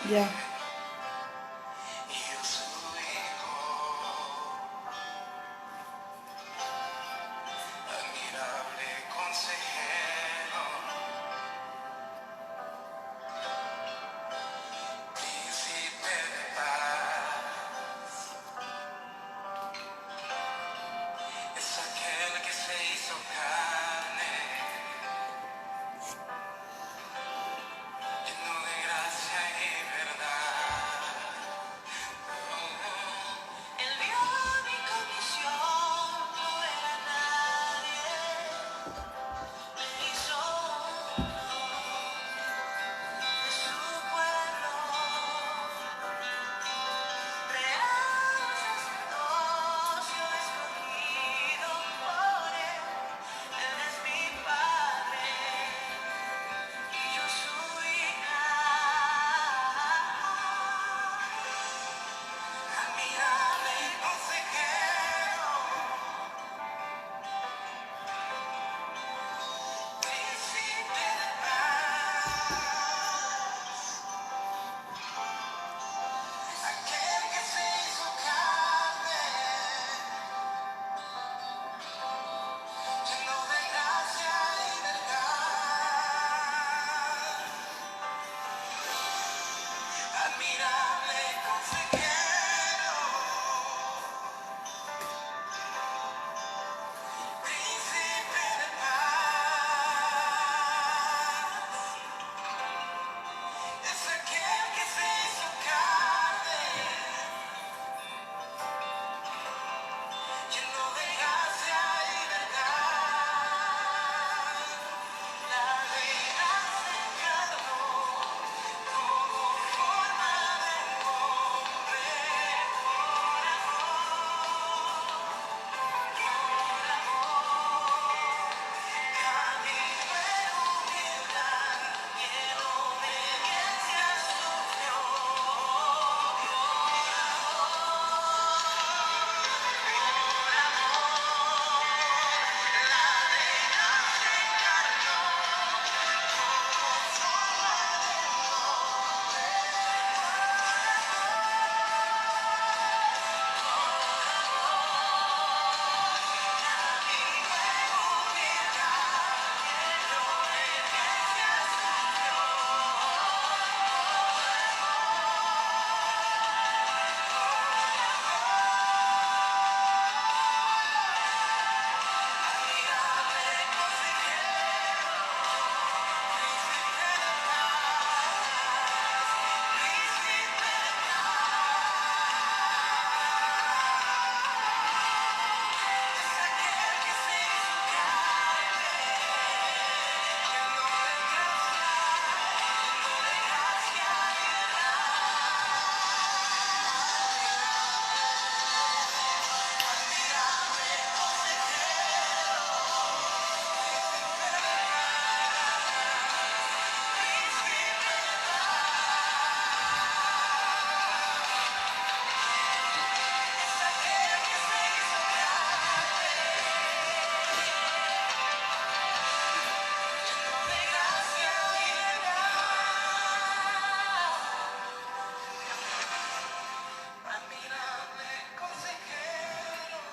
Ya. Y yo su hijo, admirable consejero, príncipe de paz, es aquel que se hizo carne, lleno de gracia y verdad. Él vio mi condición, no era nadie, me hizo de su pueblo, real sacerdocio escogido por él. Él es mi padre y yo su hija, admirable consejero, príncipe de paz, aquel que se hizo carne, lleno de gracia y verdad. Admirable consejero, príncipe de paz, es aquel que se hizo carne, lleno de gracia y verdad. La verdad se encarnó, tomó forma de hombre, por amor, camino en humildad y en obediencia sufrió.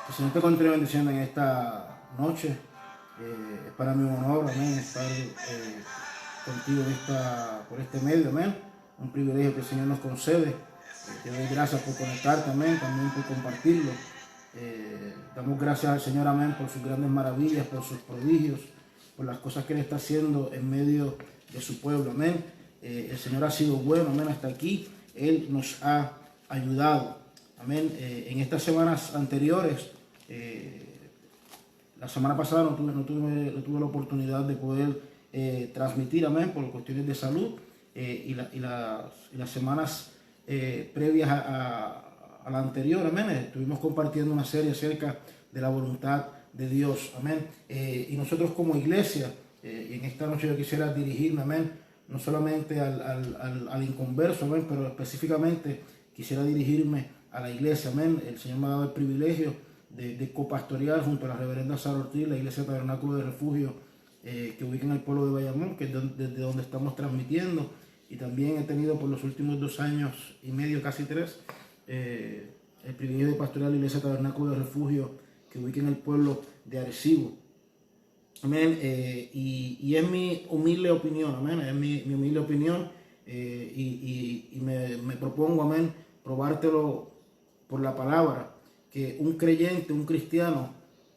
El Señor te continúe bendiciendo en esta noche. Es para mí un honor, amén, estar contigo por este medio, amén. Un privilegio que el Señor nos concede. Te doy gracias por conectarte, amén, también por compartirlo. Damos gracias al Señor, amén, por sus grandes maravillas, por sus prodigios, por las cosas que Él está haciendo en medio de su pueblo, amén. El Señor ha sido bueno, amén, hasta aquí. Él nos ha ayudado, amén. En estas semanas anteriores, la semana pasada no tuve la oportunidad de poder transmitir, amén, por cuestiones de salud, y las semanas previas a la anterior, amén, estuvimos compartiendo una serie acerca de la voluntad de Dios, amén. Y nosotros como iglesia, y en esta noche yo quisiera dirigirme, amén, no solamente al inconverso, amén, pero específicamente quisiera dirigirme a la iglesia, amén. El Señor me ha dado el privilegio de copastorear junto a la reverenda Sara Ortiz, la iglesia Tabernáculo de Refugio, que ubica en el pueblo de Bayamón, que es desde donde estamos transmitiendo. y también he tenido por los últimos 2 años y medio, casi 3, el privilegio de pastorear la Iglesia Tabernáculo de Refugio que ubica en el pueblo de Arecibo. Amén. Y es mi humilde opinión, amén. Es mi humilde opinión y me propongo, amén, probártelo por la palabra, que un creyente, un cristiano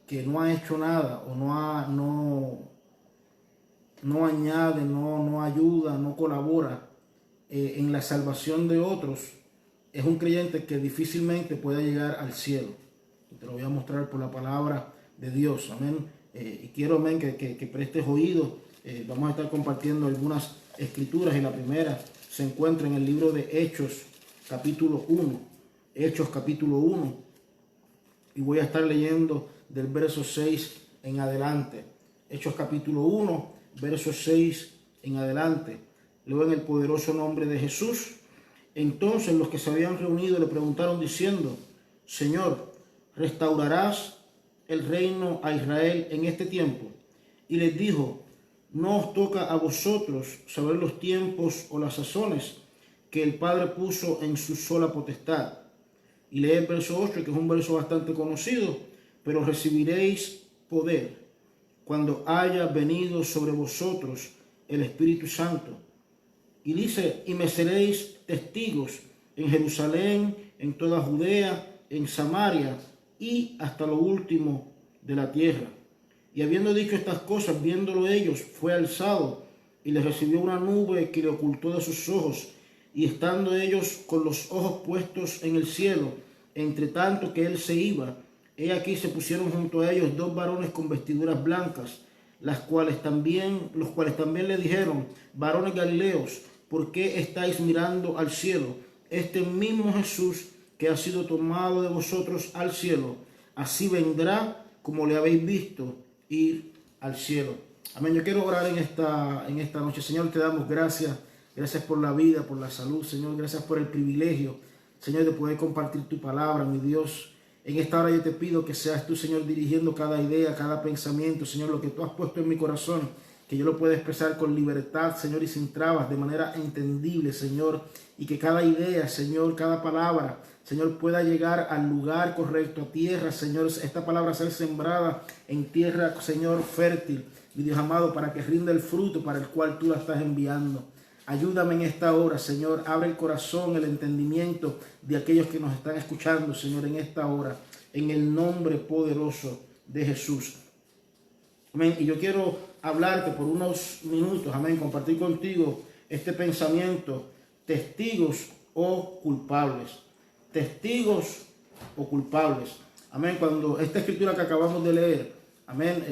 que no ha hecho nada o no añade, no ayuda, no colabora en la salvación de otros, es un creyente que difícilmente puede llegar al cielo. Y te lo voy a mostrar por la palabra de Dios, amén. Y quiero, amén, que prestes oído. Vamos a estar compartiendo algunas escrituras y la primera se encuentra en el libro de Hechos, capítulo 1. Hechos, capítulo 1. Y voy a estar leyendo del verso 6 en adelante. Hechos, capítulo 1, verso 6 en adelante. Leo en el poderoso nombre de Jesús. Entonces los que se habían reunido le preguntaron diciendo: Señor, ¿restaurarás el reino a Israel en este tiempo? Y les dijo: no os toca a vosotros saber los tiempos o las sazones que el Padre puso en su sola potestad. Y lee el verso 8, que es un verso bastante conocido: pero recibiréis poder cuando haya venido sobre vosotros el Espíritu Santo. Y dice: y me seréis testigos en Jerusalén, en toda Judea, en Samaria y hasta lo último de la tierra. Y habiendo dicho estas cosas, viéndolo ellos, fue alzado y les recibió una nube que le ocultó de sus ojos. Y estando ellos con los ojos puestos en el cielo, entre tanto que él se iba, he aquí se pusieron junto a ellos 2 varones con vestiduras blancas, los cuales también le dijeron: varones galileos, ¿por qué estáis mirando al cielo? Este mismo Jesús que ha sido tomado de vosotros al cielo, así vendrá como le habéis visto ir al cielo. Amén. Yo quiero orar en esta noche. Señor, te damos gracias. Gracias por la vida, por la salud, Señor. Gracias por el privilegio, Señor, de poder compartir tu palabra, mi Dios. En esta hora yo te pido que seas tú, Señor, dirigiendo cada idea, cada pensamiento, Señor, lo que tú has puesto en mi corazón, que yo lo pueda expresar con libertad, Señor, y sin trabas, de manera entendible, Señor, y que cada idea, Señor, cada palabra, Señor, pueda llegar al lugar correcto, a tierra, Señor, esta palabra ser sembrada en tierra, Señor, fértil, mi Dios amado, para que rinda el fruto para el cual tú la estás enviando. Ayúdame en esta hora, Señor. Abre el corazón, el entendimiento de aquellos que nos están escuchando, Señor, en esta hora, en el nombre poderoso de Jesús. Amén. Y yo quiero hablarte por unos minutos, amén, compartir contigo este pensamiento: testigos o culpables. Testigos o culpables. Amén. Cuando esta escritura que acabamos de leer, amén,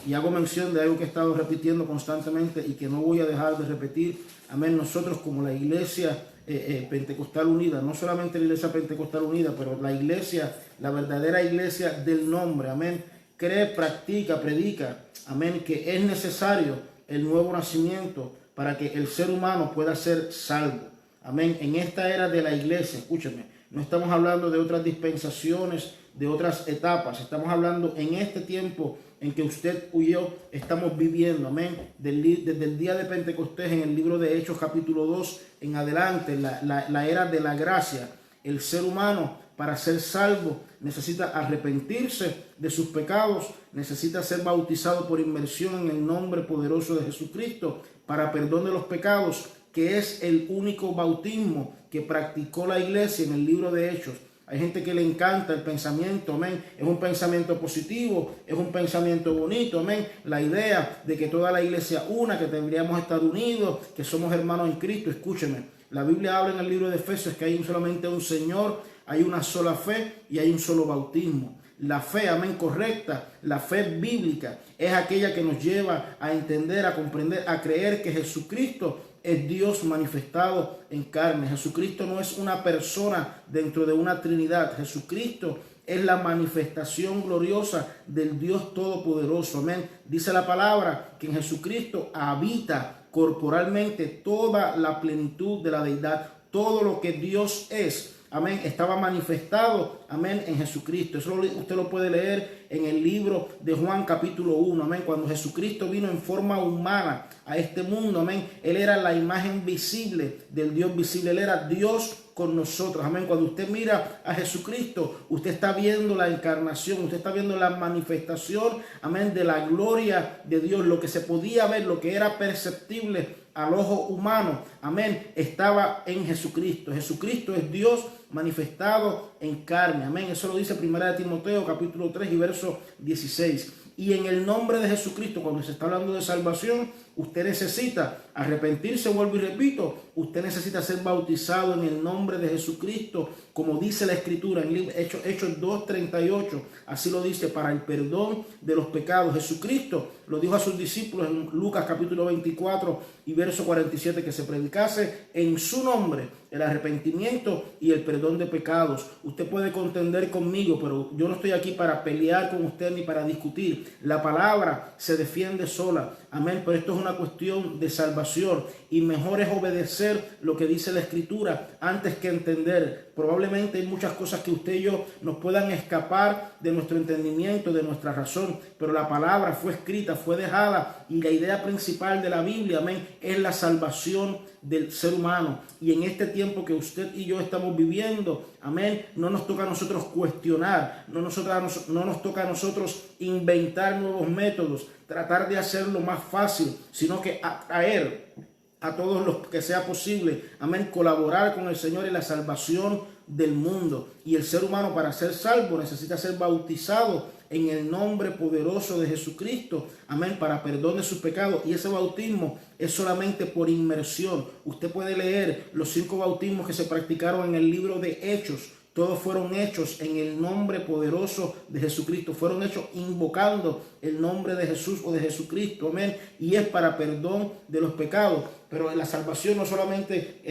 y hago mención de algo que he estado repitiendo constantemente y que no voy a dejar de repetir, amén, nosotros como la Iglesia Pentecostal Unida, no solamente la Iglesia Pentecostal Unida, pero la iglesia, la verdadera iglesia del nombre, amén, cree, practica, predica, amén, que es necesario el nuevo nacimiento para que el ser humano pueda ser salvo, amén. En esta era de la iglesia, escúchame, no estamos hablando de otras dispensaciones, de otras etapas, estamos hablando en este tiempo en que usted y yo estamos viviendo, amén, desde el día de Pentecostés, en el libro de Hechos capítulo 2 en adelante, la era de la gracia. El ser humano, para ser salvo, necesita arrepentirse de sus pecados, necesita ser bautizado por inmersión en el nombre poderoso de Jesucristo para perdón de los pecados, que es el único bautismo que practicó la iglesia en el libro de Hechos. Hay gente que le encanta el pensamiento, amén. Es un pensamiento positivo, es un pensamiento bonito, amén. La idea de que toda la iglesia una, que deberíamos estar unidos, que somos hermanos en Cristo. Escúcheme, la Biblia habla en el libro de Efesios que hay solamente un Señor, hay una sola fe y hay un solo bautismo. La fe, amén, correcta, la fe bíblica, es aquella que nos lleva a entender, a comprender, a creer que Jesucristo es Dios manifestado en carne. Jesucristo no es una persona dentro de una Trinidad. Jesucristo es la manifestación gloriosa del Dios Todopoderoso. Amén. Dice la palabra que en Jesucristo habita corporalmente toda la plenitud de la deidad. Todo lo que Dios es, amén, estaba manifestado, amén, en Jesucristo. Eso usted lo puede leer en el libro de Juan capítulo 1, amén. Cuando Jesucristo vino en forma humana a este mundo, amén, Él era la imagen visible del Dios visible. Él era Dios con nosotros, amén. Cuando usted mira a Jesucristo, usted está viendo la encarnación, usted está viendo la manifestación, amén, de la gloria de Dios. Lo que se podía ver, lo que era perceptible al ojo humano, amén, estaba en Jesucristo. Jesucristo es Dios manifestado en carne, amén. Eso lo dice 1 Timoteo capítulo 3 y verso 16. Y en el nombre de Jesucristo, cuando se está hablando de salvación, usted necesita arrepentirse, vuelvo y repito, usted necesita ser bautizado en el nombre de Jesucristo, como dice la Escritura en Hechos 2:38, así lo dice, para el perdón de los pecados. Jesucristo lo dijo a sus discípulos en Lucas capítulo 24 y verso 47, que se predicase en su nombre el arrepentimiento y el perdón de pecados. Usted puede contender conmigo, pero yo no estoy aquí para pelear con usted ni para discutir. La palabra se defiende sola, amén, pero esto es una cuestión de salvación y mejor es obedecer lo que dice la Escritura antes que entender. Probablemente hay muchas cosas que usted y yo nos puedan escapar de nuestro entendimiento, de nuestra razón, pero la palabra fue escrita, fue dejada, y la idea principal de la Biblia, amén, es la salvación del ser humano. Y en este tiempo que usted y yo estamos viviendo, amén, no nos toca a nosotros cuestionar, no nos toca a nosotros inventar nuevos métodos, tratar de hacerlo más fácil, sino que atraer a todos los que sea posible, amén, colaborar con el Señor en la salvación del mundo. Y el ser humano, para ser salvo, necesita ser bautizado en el nombre poderoso de Jesucristo, amén, para perdón de sus pecados. Y ese bautismo es solamente por inmersión. Usted puede leer los 5 bautismos que se practicaron en el libro de Hechos. Todos fueron hechos en el nombre poderoso de Jesucristo. Fueron hechos invocando el nombre de Jesús o de Jesucristo. Amén. Y es para perdón de los pecados. Pero la salvación no solamente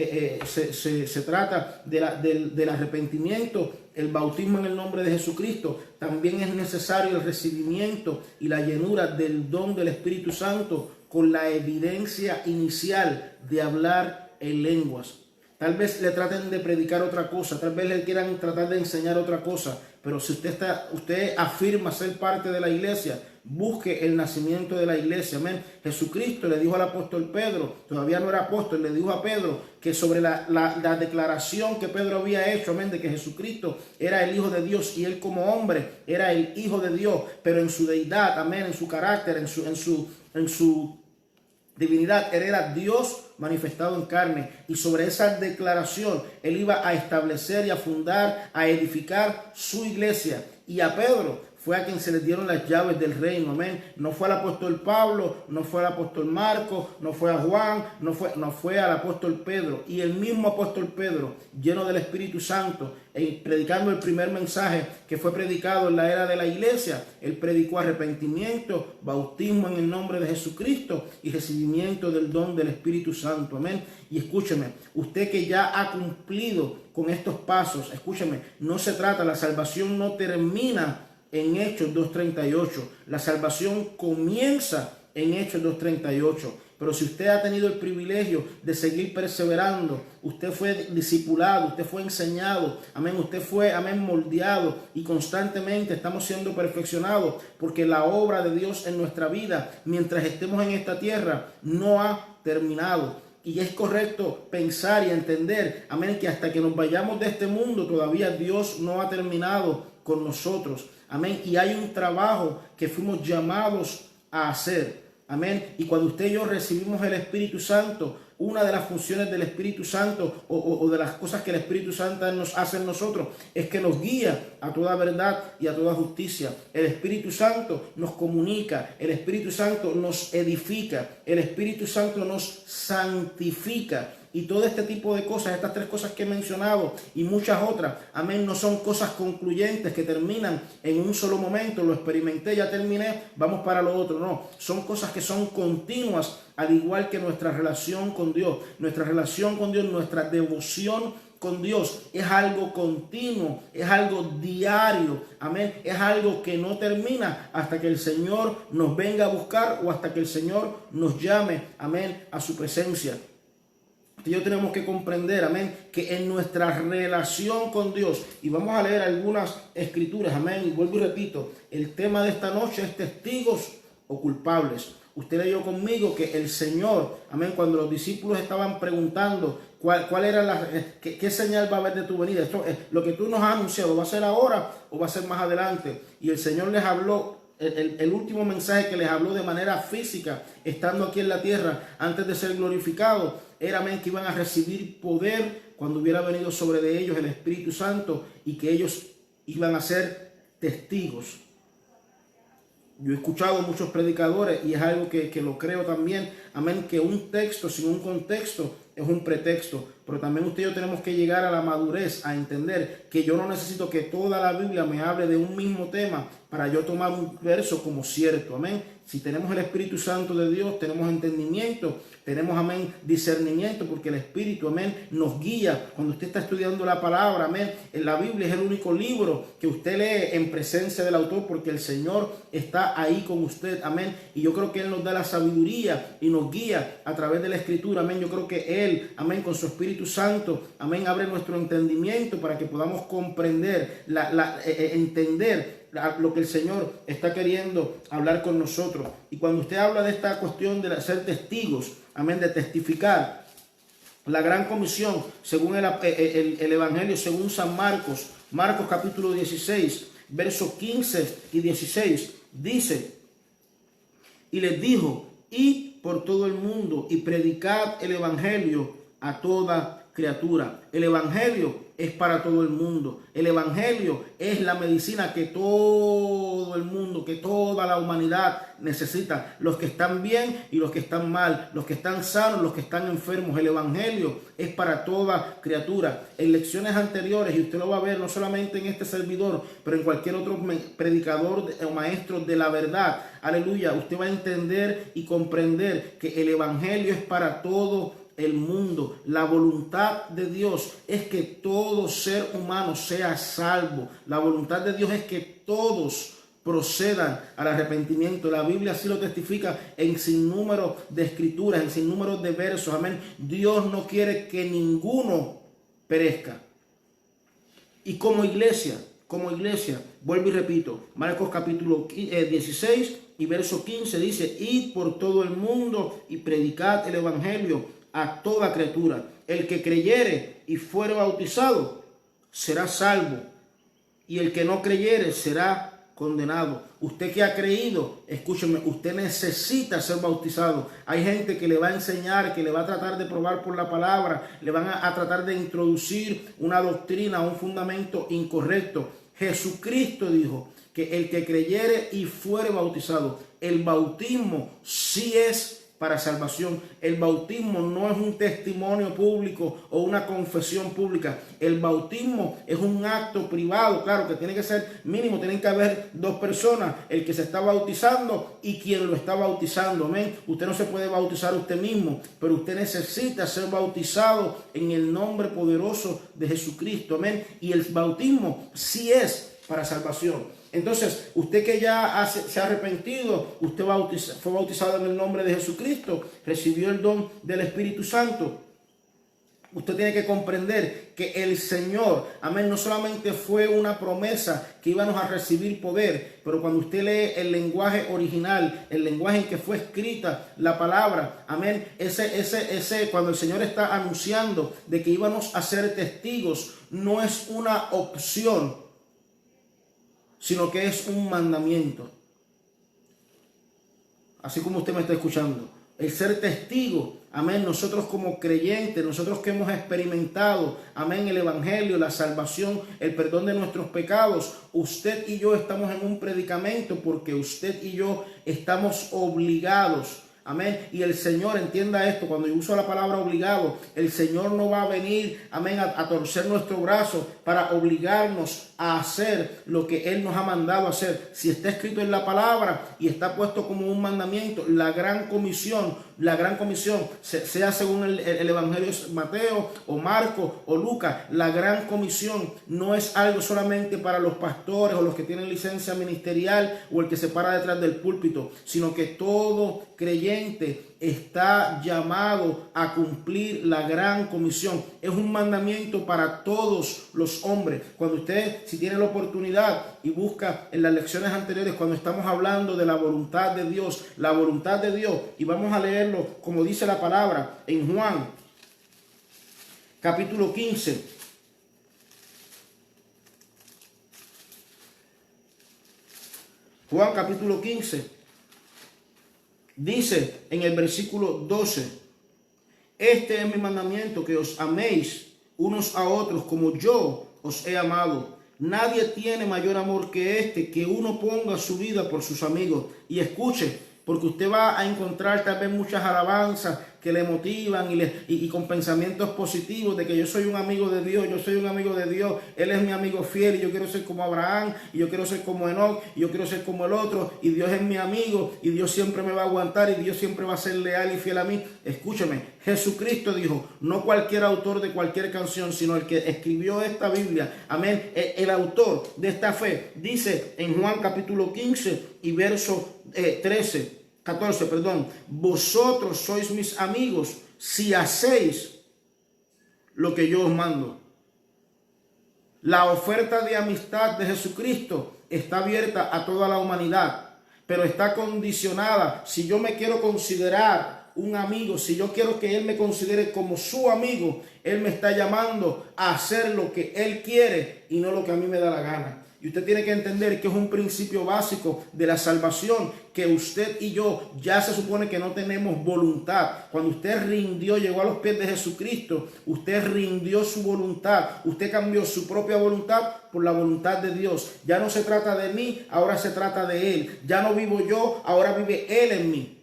se trata del arrepentimiento, el bautismo en el nombre de Jesucristo. También es necesario el recibimiento y la llenura del don del Espíritu Santo con la evidencia inicial de hablar en lenguas. Tal vez le traten de predicar otra cosa, tal vez le quieran tratar de enseñar otra cosa, pero si usted afirma ser parte de la iglesia, busque el nacimiento de la iglesia, amén. Jesucristo le dijo al apóstol Pedro, todavía no era apóstol, le dijo a Pedro que sobre la declaración que Pedro había hecho, amén, de que Jesucristo era el Hijo de Dios y él como hombre era el Hijo de Dios, pero en su deidad, amén, en su carácter, en su divinidad, él era Dios manifestado en carne, y sobre esa declaración él iba a establecer y a fundar, a edificar su iglesia. Y a Pedro fue a quien se le dieron las llaves del reino, amén. No fue al apóstol Pablo, no fue al apóstol Marcos, no fue a Juan, no fue al apóstol Pedro. Y el mismo apóstol Pedro, lleno del Espíritu Santo, predicando el primer mensaje que fue predicado en la era de la iglesia, él predicó arrepentimiento, bautismo en el nombre de Jesucristo y recibimiento del don del Espíritu Santo, amén. Y escúcheme, usted que ya ha cumplido con estos pasos, escúcheme, no se trata, la salvación no termina en Hechos 2:38, la salvación comienza en Hechos 2:38. Pero si usted ha tenido el privilegio de seguir perseverando, usted fue discipulado, usted fue enseñado, amén, usted fue, amén, moldeado, y constantemente estamos siendo perfeccionados, porque la obra de Dios en nuestra vida, mientras estemos en esta tierra, no ha terminado. Y es correcto pensar y entender, amén, que hasta que nos vayamos de este mundo, todavía Dios no ha terminado con nosotros, amén. Y hay un trabajo que fuimos llamados a hacer. Amén. Y cuando usted y yo recibimos el Espíritu Santo, una de las funciones del Espíritu Santo o de las cosas que el Espíritu Santo nos hace en nosotros es que nos guía a toda verdad y a toda justicia. El Espíritu Santo nos comunica, el Espíritu Santo nos edifica, el Espíritu Santo nos santifica. Y todo este tipo de cosas, estas 3 cosas que he mencionado y muchas otras, amén, no son cosas concluyentes que terminan en un solo momento. Lo experimenté, ya terminé, vamos para lo otro. No, son cosas que son continuas, al igual que nuestra relación con Dios. Nuestra relación con Dios, nuestra devoción con Dios es algo continuo, es algo diario, amén, es algo que no termina hasta que el Señor nos venga a buscar o hasta que el Señor nos llame, amén, a su presencia. usted y yo tenemos que comprender, amén, que en nuestra relación con Dios, y vamos a leer algunas escrituras, amén, y vuelvo y repito, el tema de esta noche es testigos o culpables. Usted leyó conmigo que el Señor, amén, cuando los discípulos estaban preguntando cuál era qué señal va a haber de tu venida, esto es lo que tú nos has anunciado, ¿va a ser ahora o va a ser más adelante? Y el Señor les habló, el último mensaje que les habló de manera física, estando aquí en la tierra, antes de ser glorificado, era, amén, que iban a recibir poder cuando hubiera venido sobre de ellos el Espíritu Santo y que ellos iban a ser testigos. Yo he escuchado muchos predicadores y es algo que lo creo también, amén, que un texto sin un contexto es un pretexto, pero también usted y yo tenemos que llegar a la madurez, a entender que yo no necesito que toda la Biblia me hable de un mismo tema para yo tomar un verso como cierto, amén. Si tenemos el Espíritu Santo de Dios, tenemos entendimiento, tenemos, amén, discernimiento, porque el Espíritu, amén, nos guía. Cuando usted está estudiando la palabra, amén, en la Biblia es el único libro que usted lee en presencia del autor, porque el Señor está ahí con usted, amén. Y yo creo que Él nos da la sabiduría y nos guía a través de la Escritura, amén. Yo creo que Él, amén, con su Espíritu Santo, amén, abre nuestro entendimiento para que podamos comprender, entender lo que el Señor está queriendo hablar con nosotros. Y cuando usted habla de esta cuestión de ser testigos, amén, de testificar, la gran comisión, según el Evangelio, según San Marcos, Marcos capítulo 16, versos 15 y 16, dice, y les dijo, id por todo el mundo y predicad el Evangelio a toda criatura. El Evangelio es para todo el mundo. El Evangelio es la medicina que todo el mundo, que toda la humanidad necesita. Los que están bien y los que están mal, los que están sanos, los que están enfermos. El Evangelio es para toda criatura. En lecciones anteriores, y usted lo va a ver no solamente en este servidor, pero en cualquier otro predicador o maestro de la verdad, aleluya, usted va a entender y comprender que el Evangelio es para todo el mundo. La voluntad de Dios es que todo ser humano sea salvo. La voluntad de Dios es que todos procedan al arrepentimiento. La Biblia así lo testifica en sinnúmero de escrituras, en sinnúmero de versos. Amén. Dios no quiere que ninguno perezca. Y como iglesia, vuelvo y repito, Marcos capítulo 16 y verso 15 dice, id por todo el mundo y predicad el Evangelio a toda criatura. El que creyere y fuere bautizado será salvo, y el que no creyere será condenado. Usted que ha creído, escúcheme, usted necesita ser bautizado. Hay gente que le va a enseñar, que le va a tratar de probar por la palabra, le van a tratar de introducir una doctrina, un fundamento incorrecto. Jesucristo dijo que el que creyere y fuere bautizado, el bautismo sí es para salvación. El bautismo no es un testimonio público o una confesión pública. El bautismo es un acto privado, claro que tiene que ser mínimo, tienen que haber dos personas, el que se está bautizando y quien lo está bautizando, amén. Usted no se puede bautizar usted mismo, pero usted necesita ser bautizado en el nombre poderoso de Jesucristo, amén. Y el bautismo sí es para salvación. Entonces, usted que ya se ha arrepentido, usted fue bautizado en el nombre de Jesucristo, recibió el don del Espíritu Santo. Usted tiene que comprender que el Señor, amén, no solamente fue una promesa que íbamos a recibir poder, pero cuando usted lee el lenguaje original, el lenguaje en que fue escrita la palabra, amén, cuando el Señor está anunciando de que íbamos a ser testigos, no es una opción, sino que es un mandamiento. Así como usted me está escuchando, el ser testigo, amén, nosotros como creyentes, nosotros que hemos experimentado, amén, el Evangelio, la salvación, el perdón de nuestros pecados, usted y yo estamos en un predicamento porque usted y yo estamos obligados. Amén. Y el Señor, entienda esto, cuando yo uso la palabra obligado, el Señor no va a venir, amén, a torcer nuestro brazo para obligarnos a hacer lo que Él nos ha mandado a hacer. Si está escrito en la palabra y está puesto como un mandamiento, la gran comisión, sea según el Evangelio de Mateo o Marcos o Lucas, la gran comisión no es algo solamente para los pastores o los que tienen licencia ministerial o el que se para detrás del púlpito, sino que todo creyente está llamado a cumplir la gran comisión. Es un mandamiento para todos los hombres. Cuando usted, si tiene la oportunidad y busca en las lecciones anteriores, cuando estamos hablando de la voluntad de Dios, y vamos a leerlo como dice la palabra en Juan, capítulo 15. Juan capítulo 15 dice en el versículo 12: este es mi mandamiento, que os améis unos a otros como yo os he amado. Nadie tiene mayor amor que este, que uno ponga su vida por sus amigos. Y escuche, porque usted va a encontrar tal vez muchas alabanzas que le motivan y con pensamientos positivos de que yo soy un amigo de Dios, Él es mi amigo fiel y yo quiero ser como Abraham, y yo quiero ser como Enoc, y yo quiero ser como el otro, y Dios es mi amigo, y Dios siempre me va a aguantar, y Dios siempre va a ser leal y fiel a mí. Escúcheme, Jesucristo dijo, no cualquier autor de cualquier canción, sino el que escribió esta Biblia, amén, el autor de esta fe, dice en Juan capítulo 15 y verso 14, vosotros sois mis amigos si hacéis lo que yo os mando. La oferta de amistad de Jesucristo está abierta a toda la humanidad, pero está condicionada. Si yo me quiero considerar un amigo, si yo quiero que Él me considere como su amigo, Él me está llamando a hacer lo que Él quiere y no lo que a mí me da la gana. Y usted tiene que entender que es un principio básico de la salvación, que usted y yo ya se supone que no tenemos voluntad. Cuando usted rindió, llegó a los pies de Jesucristo, usted rindió su voluntad, usted cambió su propia voluntad por la voluntad de Dios. Ya no se trata de mí, ahora se trata de Él. Ya no vivo yo, ahora vive Él en mí.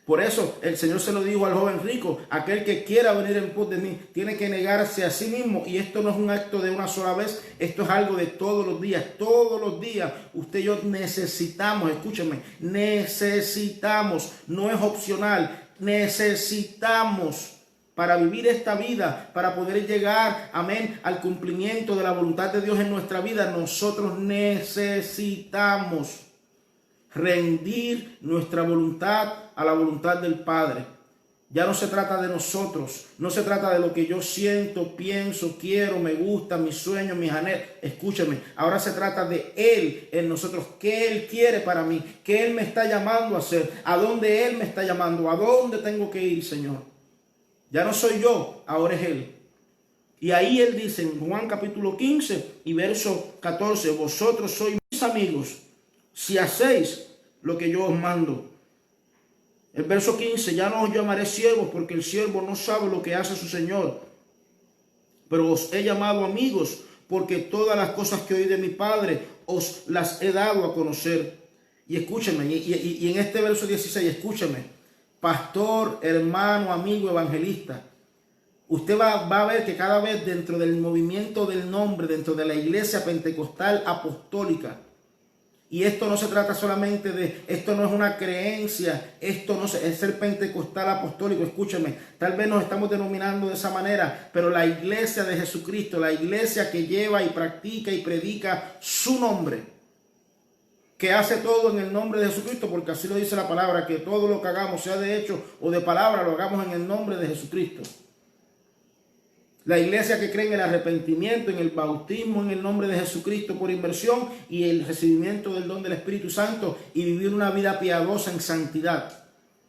Por eso el Señor se lo dijo al joven rico: aquel que quiera venir en pos de mí tiene que negarse a sí mismo. Y esto no es un acto de una sola vez, esto es algo de todos los días. Todos los días usted y yo necesitamos, escúcheme, necesitamos, no es opcional, necesitamos para vivir esta vida, para poder llegar, amén, al cumplimiento de la voluntad de Dios en nuestra vida. Nosotros necesitamos rendir nuestra voluntad a la voluntad del Padre. Ya no se trata de nosotros, no se trata de lo que yo siento, pienso, quiero, me gusta, mis sueños, mis anhelos. Escúcheme, ahora se trata de Él en nosotros, qué Él quiere para mí, qué Él me está llamando a hacer, a dónde Él me está llamando, a dónde tengo que ir, Señor. Ya no soy yo, ahora es Él. Y ahí Él dice en Juan capítulo 15 y verso 14, vosotros sois mis amigos si hacéis lo que yo os mando. El verso 15, ya no os llamaré siervos, porque el siervo no sabe lo que hace su Señor, pero os he llamado amigos, porque todas las cosas que oí de mi Padre os las he dado a conocer. Y escúcheme, y en este verso 16, escúcheme, pastor, hermano, amigo, evangelista, usted va a ver que cada vez dentro del movimiento del nombre, dentro de la iglesia pentecostal apostólica, y esto no se trata solamente de, esto no es una creencia, esto no es ser pentecostal apostólico, escúcheme, tal vez nos estamos denominando de esa manera, pero la iglesia de Jesucristo, la iglesia que lleva y practica y predica su nombre, que hace todo en el nombre de Jesucristo, porque así lo dice la palabra, que todo lo que hagamos, sea de hecho o de palabra, lo hagamos en el nombre de Jesucristo. La iglesia que cree en el arrepentimiento, en el bautismo, en el nombre de Jesucristo por inmersión y el recibimiento del don del Espíritu Santo y vivir una vida piadosa en santidad.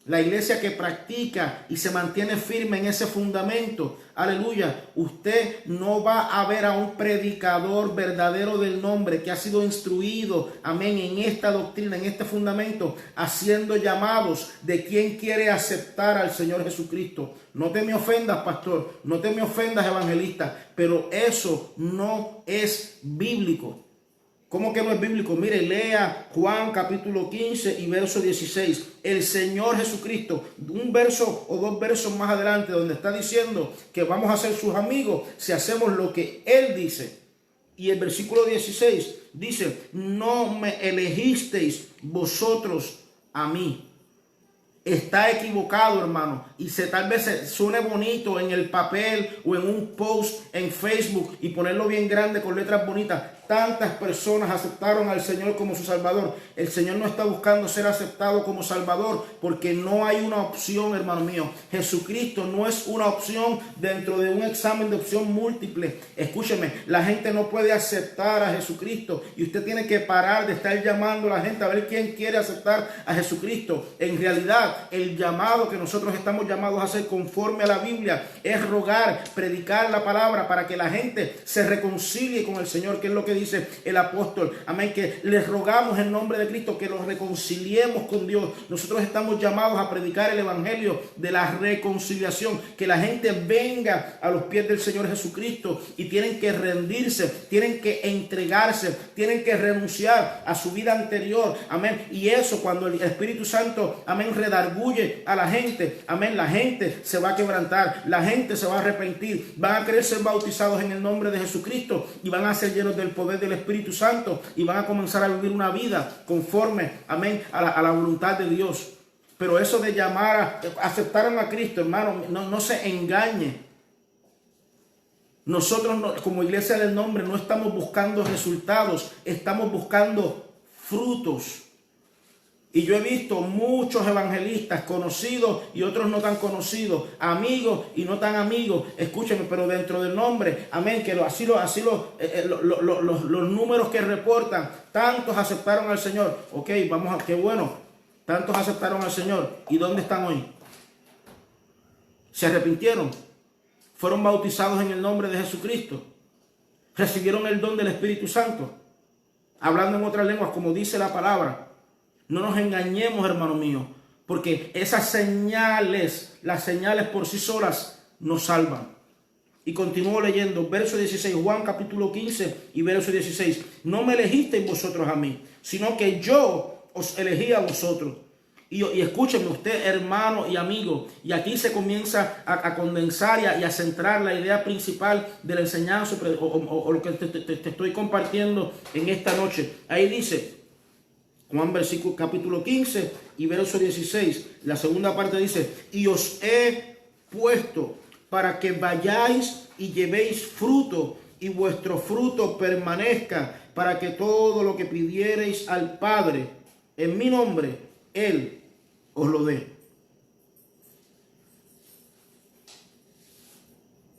La iglesia que practica y se mantiene firme en ese fundamento. Aleluya. Usted no va a ver a un predicador verdadero del nombre que ha sido instruido, amén, en esta doctrina, en este fundamento, haciendo llamados de quien quiere aceptar al Señor Jesucristo. No te me ofendas, pastor, no te me ofendas, evangelista, pero eso no es bíblico. ¿Cómo que no es bíblico? Mire, lea Juan capítulo 15 y verso 16. El Señor Jesucristo, un verso o dos versos más adelante, donde está diciendo que vamos a ser sus amigos si hacemos lo que Él dice. Y el versículo 16 dice, no me elegisteis vosotros a mí. Está equivocado, hermano, y tal vez se suene bonito en el papel o en un post en Facebook y ponerlo bien grande con letras bonitas. Tantas personas aceptaron al Señor como su Salvador. El Señor no está buscando ser aceptado como Salvador porque no hay una opción, hermano mío. Jesucristo no es una opción dentro de un examen de opción múltiple. Escúcheme, la gente no puede aceptar a Jesucristo y usted tiene que parar de estar llamando a la gente a ver quién quiere aceptar a Jesucristo. En realidad, el llamado que nosotros estamos llamados a hacer conforme a la Biblia es rogar, predicar la palabra para que la gente se reconcilie con el Señor, que es lo que dice el apóstol. Amén, que les rogamos en nombre de Cristo que los reconciliemos con Dios. Nosotros estamos llamados a predicar el evangelio de la reconciliación, que la gente venga a los pies del Señor Jesucristo y tienen que rendirse, tienen que entregarse, tienen que renunciar a su vida anterior. Amén. Y eso, cuando el Espíritu Santo, amén, redarguye a la gente, amén, la gente se va a quebrantar, la gente se va a arrepentir, van a querer ser bautizados en el nombre de Jesucristo y van a ser llenos del poder del Espíritu Santo y van a comenzar a vivir una vida conforme, amén, a la voluntad de Dios. Pero eso de llamar aceptaron a Cristo, hermano, no se engañe. Nosotros como iglesia del nombre no estamos buscando resultados, estamos buscando frutos. Y yo he visto muchos evangelistas conocidos y otros no tan conocidos, amigos y no tan amigos. Escúcheme, pero dentro del nombre, amén, que los números que reportan, tantos aceptaron al Señor. Ok, qué bueno, tantos aceptaron al Señor. ¿Y dónde están hoy? ¿Se arrepintieron? ¿Fueron bautizados en el nombre de Jesucristo? ¿Recibieron el don del Espíritu Santo? Hablando en otras lenguas, como dice la palabra. No nos engañemos, hermano mío, porque esas señales, las señales por sí solas, nos salvan. Y continúo leyendo, verso 16, Juan capítulo 15 y verso 16. No me elegisteis vosotros a mí, sino que yo os elegí a vosotros. Y escúcheme usted, hermano y amigo, y aquí se comienza a condensar y a centrar la idea principal de la enseñanza o lo que te estoy compartiendo en esta noche. Ahí dice, Juan versículo capítulo 15 y verso 16, la segunda parte dice, y os he puesto para que vayáis y llevéis fruto y vuestro fruto permanezca, para que todo lo que pidiereis al Padre en mi nombre, Él os lo dé.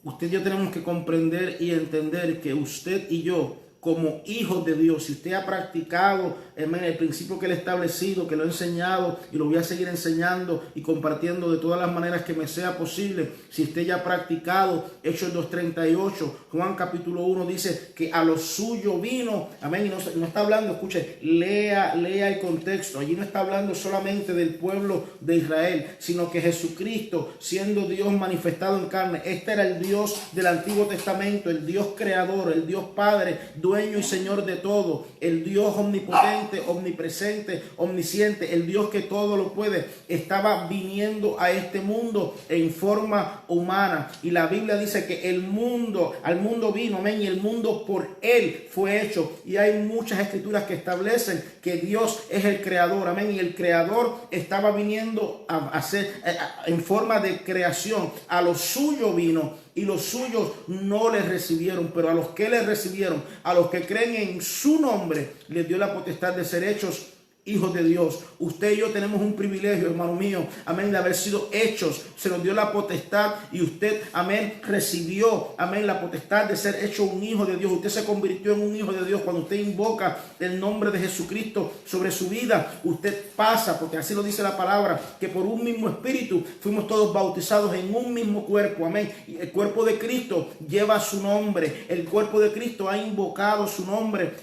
Usted y yo tenemos que comprender y entender que usted y yo, como hijos de Dios, si usted ha practicado el principio que Él ha establecido, que lo he enseñado y lo voy a seguir enseñando y compartiendo de todas las maneras que me sea posible, si usted ya ha practicado Hechos 2:38, Juan capítulo 1 dice que a lo suyo vino, amén, y no está hablando, escuche, lea el contexto, allí no está hablando solamente del pueblo de Israel, sino que Jesucristo, siendo Dios manifestado en carne, este era el Dios del Antiguo Testamento, el Dios creador, el Dios Padre, dueño y Señor de todo, el Dios omnipotente, omnipresente, omnisciente, el Dios que todo lo puede, estaba viniendo a este mundo en forma humana. Y la Biblia dice que al mundo vino, amén, y el mundo por Él fue hecho. Y hay muchas escrituras que establecen que Dios es el creador, amén, y el creador estaba viniendo a hacer en forma de creación. A lo suyo vino y los suyos no les recibieron, pero a los que les recibieron, a los que creen en su nombre, les dio la potestad de ser hechos hijos de Dios. Usted y yo tenemos un privilegio, hermano mío, amén, de haber sido hechos. Se nos dio la potestad y usted, amén, recibió, amén, la potestad de ser hecho un hijo de Dios. Usted se convirtió en un hijo de Dios cuando usted invoca el nombre de Jesucristo sobre su vida. Usted pasa, porque así lo dice la palabra, que por un mismo espíritu fuimos todos bautizados en un mismo cuerpo, amén. Y el cuerpo de Cristo lleva su nombre. El cuerpo de Cristo ha invocado su nombre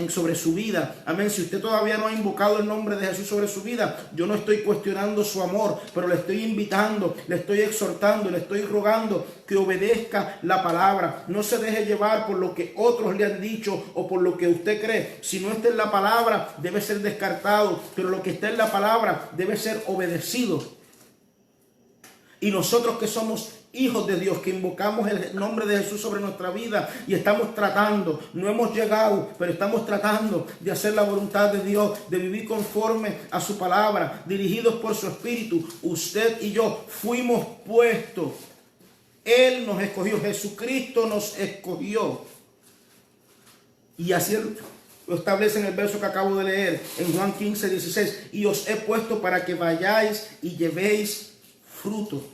sobre su vida, amén. Si usted todavía no ha invocado el nombre de Jesús sobre su vida, yo no estoy cuestionando su amor, pero le estoy invitando, le estoy exhortando, le estoy rogando que obedezca la palabra. No se deje llevar por lo que otros le han dicho o por lo que usted cree. Si no está en la palabra, debe ser descartado, pero lo que está en la palabra debe ser obedecido. Y nosotros que somos hijos de Dios, que invocamos el nombre de Jesús sobre nuestra vida y estamos tratando, no hemos llegado, pero estamos tratando de hacer la voluntad de Dios, de vivir conforme a su palabra, dirigidos por su espíritu. Usted y yo fuimos puestos. Él nos escogió, Jesucristo nos escogió. Y así lo establece en el verso que acabo de leer, en Juan 15, 16. Y os he puesto para que vayáis y llevéis fruto.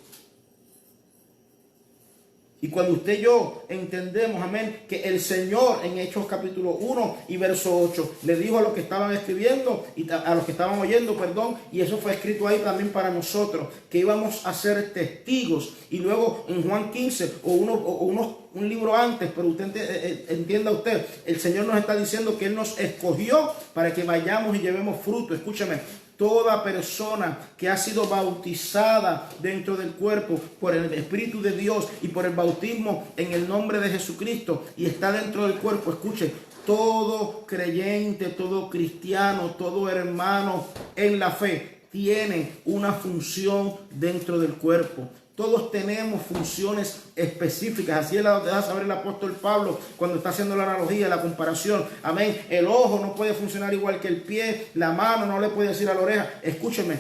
Y cuando usted y yo entendemos, amén, que el Señor en Hechos capítulo 1 y verso 8 le dijo a los que estaban escribiendo y a los que estaban oyendo, perdón, y eso fue escrito ahí también para nosotros, que íbamos a ser testigos. Y luego en Juan 15 un libro antes, pero usted entienda usted, el Señor nos está diciendo que Él nos escogió para que vayamos y llevemos fruto. Escúchame. Toda persona que ha sido bautizada dentro del cuerpo por el Espíritu de Dios y por el bautismo en el nombre de Jesucristo y está dentro del cuerpo, escuche, todo creyente, todo cristiano, todo hermano en la fe tiene una función dentro del cuerpo. Todos tenemos funciones específicas. Así lo deja saber el apóstol Pablo cuando está haciendo la analogía, la comparación. Amén. El ojo no puede funcionar igual que el pie. La mano no le puede decir a la oreja. Escúcheme,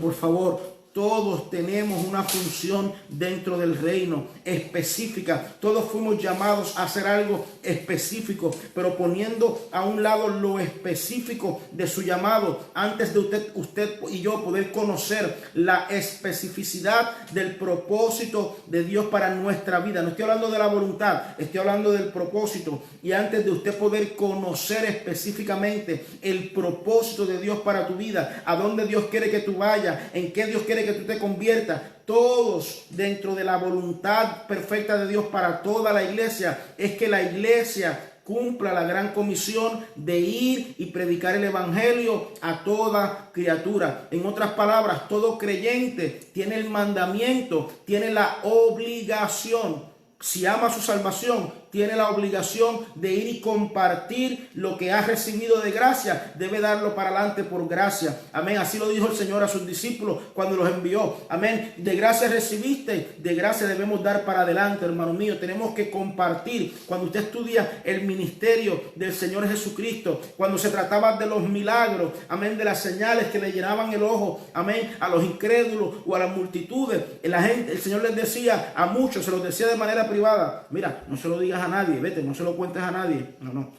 por favor. Todos tenemos una función dentro del reino específica. Todos fuimos llamados a hacer algo específico, pero poniendo a un lado lo específico de su llamado, antes de usted y yo poder conocer la especificidad del propósito de Dios para nuestra vida. No estoy hablando de la voluntad, estoy hablando del propósito. Y antes de usted poder conocer específicamente el propósito de Dios para tu vida, a dónde Dios quiere que tú vayas, en qué Dios quiere que tú te conviertas, todos dentro de la voluntad perfecta de Dios para toda la iglesia, es que la iglesia cumpla la gran comisión de ir y predicar el evangelio a toda criatura. En otras palabras, todo creyente tiene el mandamiento, tiene la obligación. Si ama su salvación, tiene la obligación de ir y compartir lo que ha recibido de gracia. Debe darlo para adelante por gracia. Amén. Así lo dijo el Señor a sus discípulos cuando los envió. Amén. De gracia recibiste, de gracia debemos dar para adelante, hermano mío. Tenemos que compartir. Cuando usted estudia el ministerio del Señor Jesucristo, cuando se trataba de los milagros, amén, de las señales que le llenaban el ojo, amén, a los incrédulos o a las multitudes, el Señor les decía a muchos, se los decía de manera privada: mira, no se lo digas a nadie, vete, no se lo cuentes a nadie. No.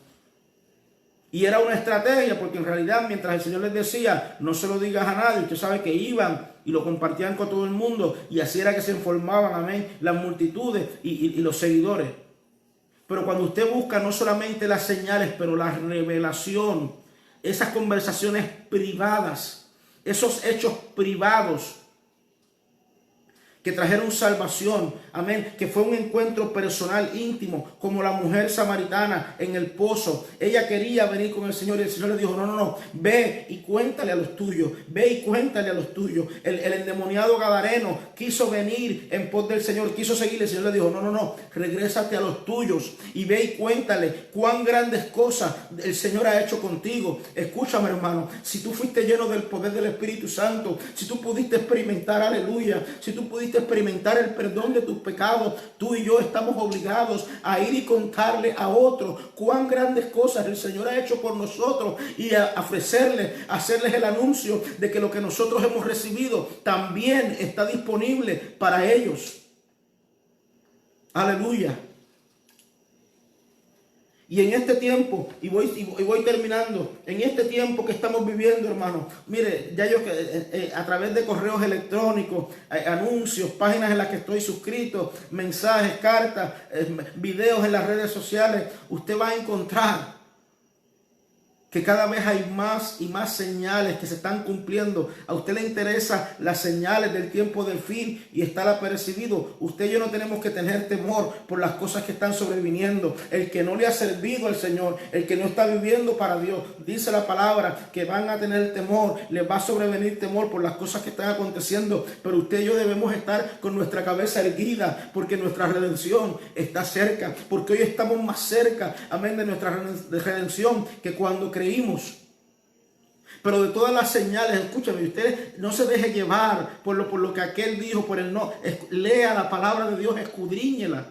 Y era una estrategia, porque en realidad mientras el Señor les decía no se lo digas a nadie, usted sabe que iban y lo compartían con todo el mundo, y así era que se formaban, amén, las multitudes y los seguidores. Pero cuando usted busca no solamente las señales, pero la revelación, esas conversaciones privadas, esos hechos privados que trajeron salvación, amén, que fue un encuentro personal íntimo, como la mujer samaritana en el pozo. Ella quería venir con el Señor y el Señor le dijo: no, ve y cuéntale a los tuyos, ve y cuéntale a los tuyos. El endemoniado gadareno quiso venir en pos del Señor, quiso seguirle. El Señor le dijo: no, regrésate a los tuyos y ve y cuéntale cuán grandes cosas el Señor ha hecho contigo. Escúchame, hermano, si tú fuiste lleno del poder del Espíritu Santo, si tú pudiste experimentar, aleluya, si tú pudiste experimentar el perdón de tus pecados, tú y yo estamos obligados a ir y contarle a otros cuán grandes cosas el Señor ha hecho por nosotros y a hacerles el anuncio de que lo que nosotros hemos recibido también está disponible para ellos. Aleluya. Y en este tiempo, y voy terminando, en este tiempo que estamos viviendo, hermano, mire, ya yo a través de correos electrónicos, anuncios, páginas en las que estoy suscrito, mensajes, cartas, videos en las redes sociales, usted va a encontrar que cada vez hay más y más señales que se están cumpliendo. A usted le interesan las señales del tiempo del fin y estar apercibido. Usted y yo no tenemos que tener temor por las cosas que están sobreviniendo. El que no le ha servido al Señor, el que no está viviendo para Dios, dice la palabra que van a tener temor, les va a sobrevenir temor por las cosas que están aconteciendo. Pero usted y yo debemos estar con nuestra cabeza erguida, porque nuestra redención está cerca, porque hoy estamos más cerca, amén, de nuestra redención que cuando creímos. Pero de todas las señales, escúchame, usted no se deje llevar por lo que aquel dijo, por el no. Lea la palabra de Dios, escudriñela.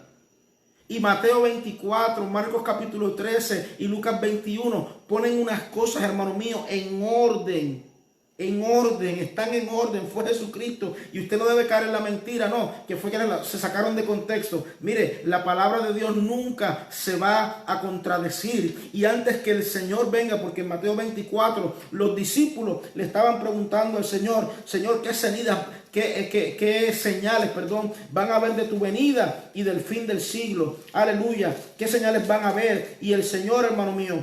Y Mateo 24, Marcos capítulo 13 y Lucas 21 ponen unas cosas, hermano mío, en orden. en orden, están en orden, fue Jesucristo, y usted no debe caer en la mentira, no, que fue que se sacaron de contexto. Mire, la palabra de Dios nunca se va a contradecir, y antes que el Señor venga, porque en Mateo 24 los discípulos le estaban preguntando al Señor, Señor, ¿qué señales, van a ver de tu venida y del fin del siglo? Aleluya, ¿qué señales van a ver? Y el Señor, hermano mío,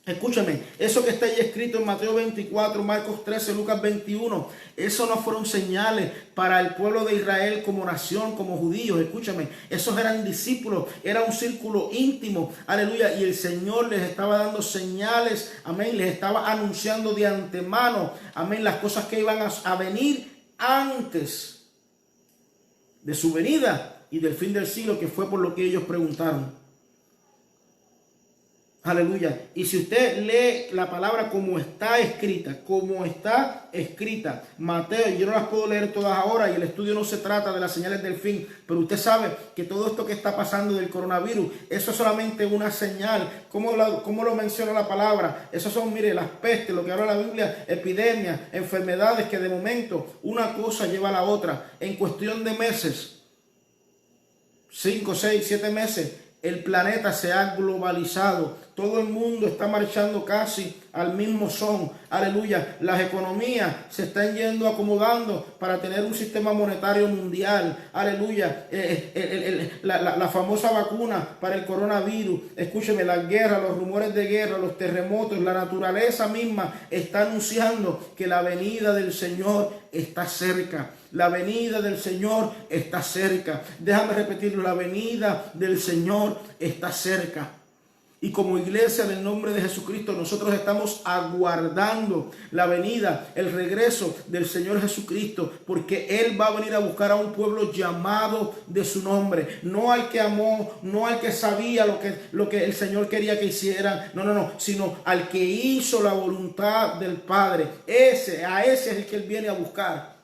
escúchame, eso que está ahí escrito en Mateo 24, Marcos 13, Lucas 21, eso no fueron señales para el pueblo de Israel como nación, como judíos. Escúchame, esos eran discípulos, era un círculo íntimo, aleluya, y el Señor les estaba dando señales, amén, les estaba anunciando de antemano, amén, las cosas que iban a venir antes de su venida y del fin del siglo, que fue por lo que ellos preguntaron. Aleluya. Y si usted lee la palabra como está escrita, Mateo, yo no las puedo leer todas ahora, y el estudio no se trata de las señales del fin, pero usted sabe que todo esto que está pasando del coronavirus, eso es solamente una señal. ¿Cómo lo menciona la palabra? Eso son, mire, las pestes, lo que habla la Biblia, epidemias, enfermedades, que de momento una cosa lleva a la otra. En cuestión de meses, 5, 6, 7 meses, el planeta se ha globalizado. Todo el mundo está marchando casi al mismo son. Aleluya. Las economías se están yendo acomodando para tener un sistema monetario mundial. Aleluya. La famosa vacuna para el coronavirus. Escúcheme, las guerras, los rumores de guerra, los terremotos, la naturaleza misma está anunciando que la venida del Señor está cerca. La venida del Señor está cerca. Déjame repetirlo, la venida del Señor está cerca. Y como iglesia del nombre de Jesucristo, nosotros estamos aguardando la venida, el regreso del Señor Jesucristo, porque Él va a venir a buscar a un pueblo llamado de su nombre. No al que amó, no al que sabía lo que el Señor quería que hiciera, no, sino al que hizo la voluntad del Padre. A ese es el que Él viene a buscar.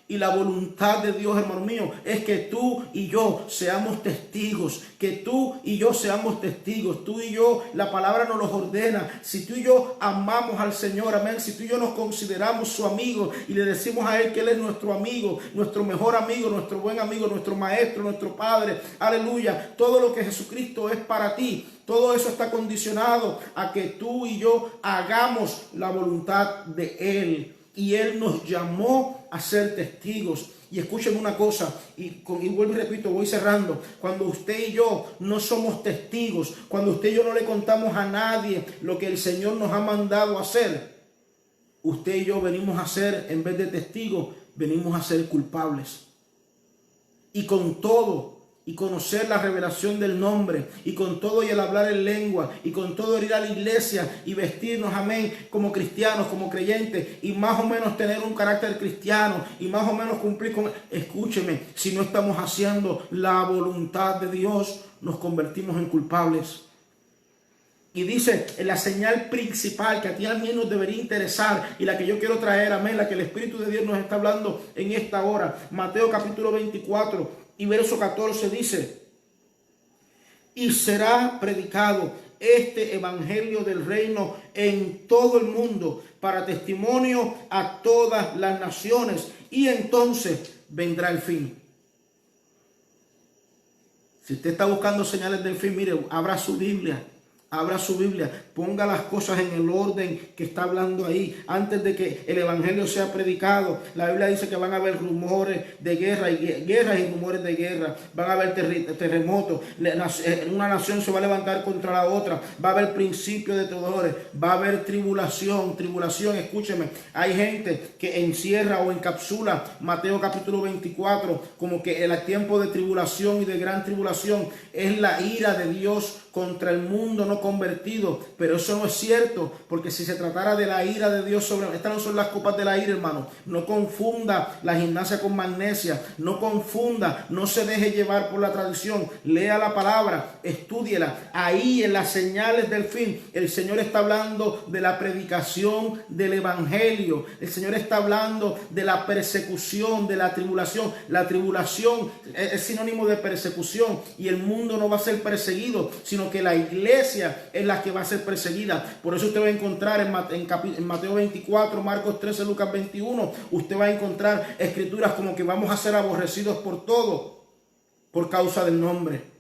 Y la voluntad de Dios, hermano mío, es que tú y yo seamos testigos. Que tú y yo seamos testigos. Tú y yo, la palabra nos los ordena. Si tú y yo amamos al Señor, amén. Si tú y yo nos consideramos su amigo y le decimos a Él que Él es nuestro amigo, nuestro mejor amigo, nuestro buen amigo, nuestro maestro, nuestro Padre. Aleluya. Todo lo que Jesucristo es para ti. Todo eso está condicionado a que tú y yo hagamos la voluntad de Él. Y Él nos llamó a ser testigos. Y escuchen una cosa, y vuelvo y repito, voy cerrando. Cuando usted y yo no somos testigos, cuando usted y yo no le contamos a nadie lo que el Señor nos ha mandado a hacer, usted y yo venimos a ser, en vez de testigos, venimos a ser culpables. Y con todo, y conocer la revelación del nombre, y con todo y el hablar en lengua, y con todo el ir a la iglesia y vestirnos, amén, como cristianos, como creyentes, y más o menos tener un carácter cristiano, y más o menos cumplir con... Escúcheme, si no estamos haciendo la voluntad de Dios, nos convertimos en culpables. Y dice, la señal principal que a ti a mí nos debería interesar, y la que yo quiero traer, amén, la que el Espíritu de Dios nos está hablando en esta hora, Mateo capítulo 24, y verso 14 dice: y será predicado este evangelio del reino en todo el mundo para testimonio a todas las naciones, y entonces vendrá el fin. Si usted está buscando señales del fin, mire, abra su Biblia, ponga las cosas en el orden que está hablando ahí. Antes de que el evangelio sea predicado, la Biblia dice que van a haber rumores de guerra y rumores de guerra. Van a haber terremotos. Una nación se va a levantar contra la otra. Va a haber principio de dolores. Va a haber tribulación. Escúcheme, hay gente que encierra o encapsula Mateo capítulo 24 como que el tiempo de tribulación y de gran tribulación es la ira de Dios contra el mundo no convertido, pero eso no es cierto, porque si se tratara de la ira de Dios sobre... Estas no son las copas de la ira, hermano. No confunda la gimnasia con magnesia, no confunda, no se deje llevar por la tradición. Lea la palabra, estúdiela. Ahí en las señales del fin, el Señor está hablando de la predicación del evangelio. El Señor está hablando de la persecución, de la tribulación. La tribulación es sinónimo de persecución, y el mundo no va a ser perseguido, sino que la iglesia iglesia es la que va a ser perseguida. Por eso usted va a encontrar en Mateo 24, Marcos 13, Lucas 21, usted va a encontrar escrituras como que vamos a ser aborrecidos por todo por causa del nombre.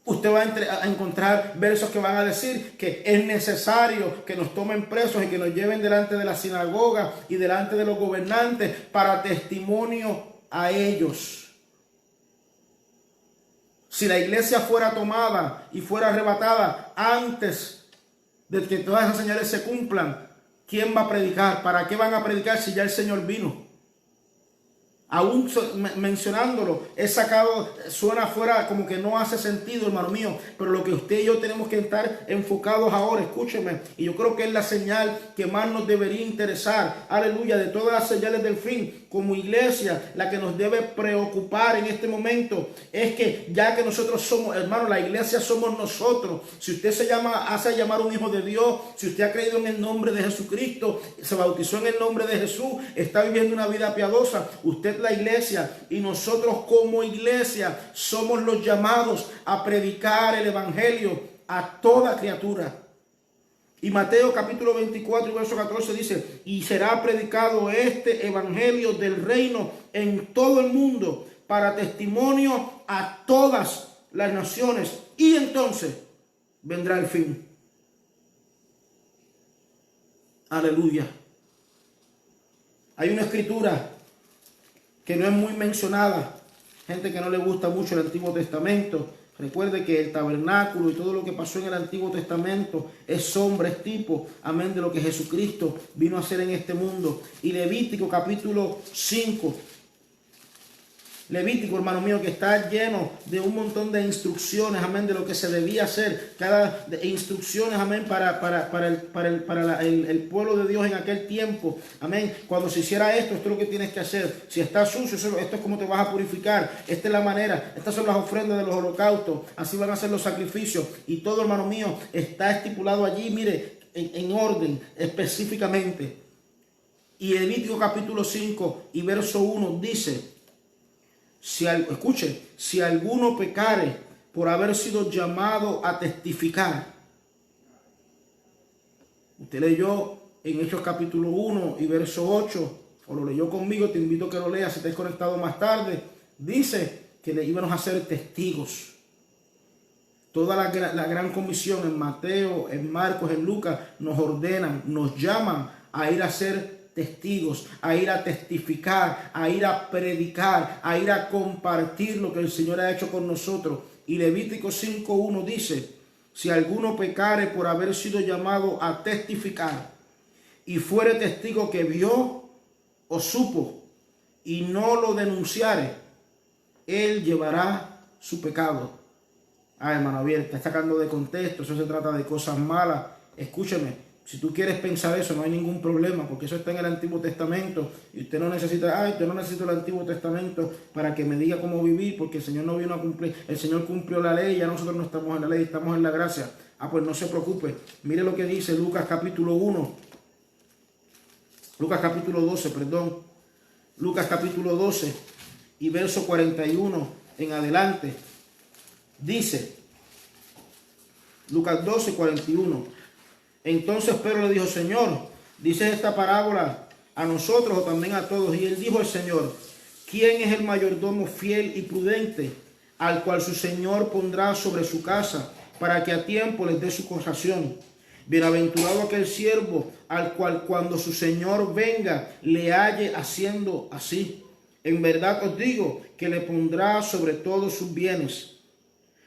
Usted va a encontrar versos que van a decir que es necesario que nos tomen presos y que nos lleven delante de la sinagoga y delante de los gobernantes para testimonio a ellos. Si la iglesia fuera tomada y fuera arrebatada antes de que todas esas señales se cumplan, ¿quién va a predicar? ¿Para qué van a predicar si ya el Señor vino? Aún mencionándolo, suena fuera como que no hace sentido, hermano mío, pero lo que usted y yo tenemos que estar enfocados ahora, escúcheme, y yo creo que es la señal que más nos debería interesar, aleluya, de todas las señales del fin, como iglesia, la que nos debe preocupar en este momento, es que ya que nosotros somos, hermano, la iglesia somos nosotros. Si usted hace llamar un hijo de Dios, si usted ha creído en el nombre de Jesucristo, se bautizó en el nombre de Jesús, está viviendo una vida piadosa, usted la iglesia, y nosotros como iglesia somos los llamados a predicar el evangelio a toda criatura. Y Mateo capítulo 24 y verso 14 dice: y será predicado este evangelio del reino en todo el mundo para testimonio a todas las naciones, y entonces vendrá el fin. Aleluya. Hay una escritura que no es muy mencionada, gente que no le gusta mucho el Antiguo Testamento. Recuerde que el tabernáculo y todo lo que pasó en el Antiguo Testamento es sombra, es tipo, amén, de lo que Jesucristo vino a hacer en este mundo. Y Levítico capítulo 5. Levítico, hermano mío, que está lleno de un montón de instrucciones, amén, de lo que se debía hacer, instrucciones, amén, para el pueblo de Dios en aquel tiempo, amén. Cuando se hiciera esto es lo que tienes que hacer. Si está sucio, esto es como te vas a purificar, esta es la manera, estas son las ofrendas de los holocaustos, así van a ser los sacrificios, y todo, hermano mío, está estipulado allí, mire, en orden, específicamente. Y Levítico capítulo 5 y verso 1 dice: escuche, si alguno pecare por haber sido llamado a testificar. Usted leyó en Hechos capítulo 1 y verso 8, o lo leyó conmigo, te invito a que lo leas si estás conectado más tarde. Dice que le íbamos a ser testigos. Toda la gran comisión en Mateo, en Marcos, en Lucas, nos ordenan, nos llaman a ir a ser testigos, a ir a testificar, a ir a predicar, a ir a compartir lo que el Señor ha hecho con nosotros. Y Levítico 5:1 dice: si alguno pecare por haber sido llamado a testificar y fuere testigo que vio o supo y no lo denunciare, él llevará su pecado. Hermano, bien, está sacando de contexto, eso se trata de cosas malas. Escúcheme. Si tú quieres pensar eso, no hay ningún problema, porque eso está en el Antiguo Testamento y usted no necesita, yo no necesito el Antiguo Testamento para que me diga cómo vivir, porque el Señor no vino a cumplir, el Señor cumplió la ley, ya nosotros no estamos en la ley, estamos en la gracia. Pues no se preocupe, mire lo que dice Lucas capítulo 1, Lucas capítulo 12, perdón, Lucas capítulo 12 y verso 41 en adelante, dice, Lucas 12, 41. Entonces Pedro le dijo: Señor, ¿dices esta parábola a nosotros o también a todos? Y él dijo al Señor: ¿quién es el mayordomo fiel y prudente, al cual su Señor pondrá sobre su casa, para que a tiempo les dé su ración? Bienaventurado aquel siervo, al cual cuando su Señor venga le halle haciendo así. En verdad os digo que le pondrá sobre todos sus bienes.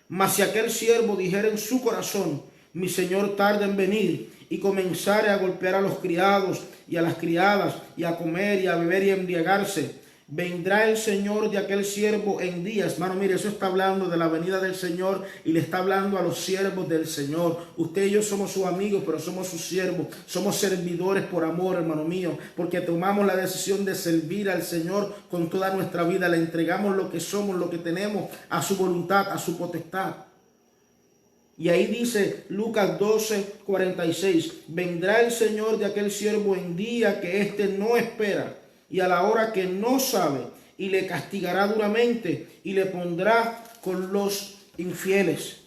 Mas si aquel siervo dijera en su corazón: mi Señor tarda en venir, y comenzare a golpear a los criados y a las criadas, y a comer y a beber y a embriagarse, vendrá el Señor de aquel siervo en días. Hermano, mire, eso está hablando de la venida del Señor y le está hablando a los siervos del Señor. Usted y yo somos sus amigos, pero somos sus siervos. Somos servidores por amor, hermano mío, porque tomamos la decisión de servir al Señor con toda nuestra vida. Le entregamos lo que somos, lo que tenemos, a su voluntad, a su potestad. Y ahí dice Lucas 12, 46, vendrá el Señor de aquel siervo en día que éste no espera y a la hora que no sabe, y le castigará duramente y le pondrá con los infieles.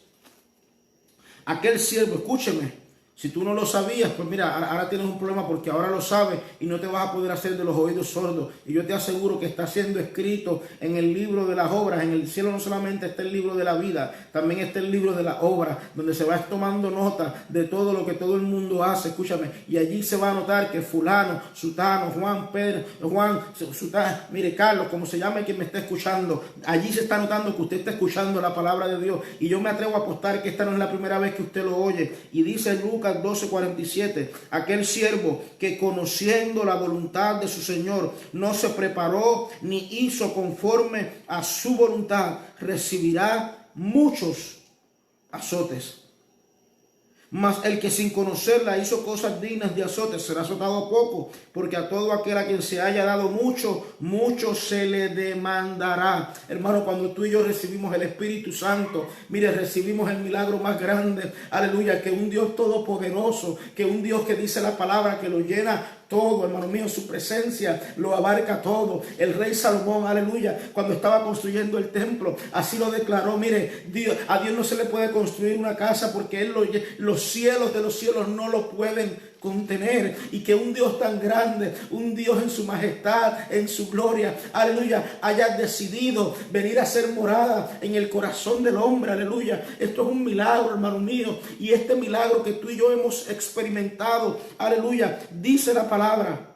aquel siervo, escúcheme, si tú no lo sabías, pues mira, ahora tienes un problema porque ahora lo sabes y no te vas a poder hacer de los oídos sordos. Y yo te aseguro que está siendo escrito en el libro de las obras. En el cielo no solamente está el libro de la vida, también está el libro de las obras, donde se va tomando nota de todo lo que todo el mundo hace, escúchame. Y allí se va a notar que fulano, sutano, Juan, Pedro, Juan, sutano, mire, Carlos, como se llame quien me está escuchando, allí se está notando que usted está escuchando la palabra de Dios. Y yo me atrevo a apostar que esta no es la primera vez que usted lo oye. Y dice Lucas 12:47, aquel siervo que conociendo la voluntad de su Señor no se preparó ni hizo conforme a su voluntad, recibirá muchos azotes. Mas el que sin conocerla hizo cosas dignas de azotes será azotado poco, porque a todo aquel a quien se haya dado mucho, mucho se le demandará. Hermano, cuando tú y yo recibimos el Espíritu Santo, mire, recibimos el milagro más grande, aleluya, que un Dios todopoderoso, que un Dios que dice la palabra, que lo llena todo, hermano mío, su presencia lo abarca todo. El rey Salomón, aleluya, cuando estaba construyendo el templo, así lo declaró. Mire, a Dios no se le puede construir una casa porque los cielos de los cielos no lo pueden contener, y que un Dios tan grande, un Dios en su majestad, en su gloria, aleluya, haya decidido venir a ser morada en el corazón del hombre, aleluya. Esto es un milagro, hermano mío, y este milagro que tú y yo hemos experimentado, aleluya, dice la palabra,